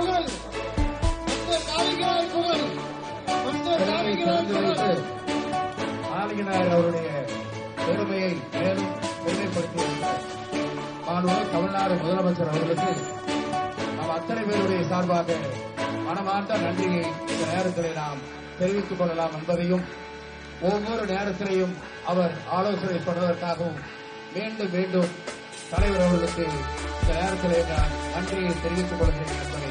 புகழ், காளிங்கராய் புகழ், ஆலிங்கநாயர் அவருடைய பெருமையை மேலும் பெருமைப்படுத்தியிருக்கிறார். மாண்புமிகு தமிழ்நாடு முதலமைச்சர் அவர்களுக்கு நாம் அத்தனை பேருடைய சார்பாக மனமார்ந்த நன்றியை இந்த நேரத்திலே நாம் தெரிவித்துக் கொள்ளலாம் என்பதையும், ஒவ்வொரு நேரத்திலையும் அவர் ஆலோசனை சொன்னதற்காகவும் மீண்டும் மீண்டும் தலைவர் அவர்களுக்கு இந்த நேரத்திலே நான் நன்றியை தெரிவித்துக் கொள்கிறேன்.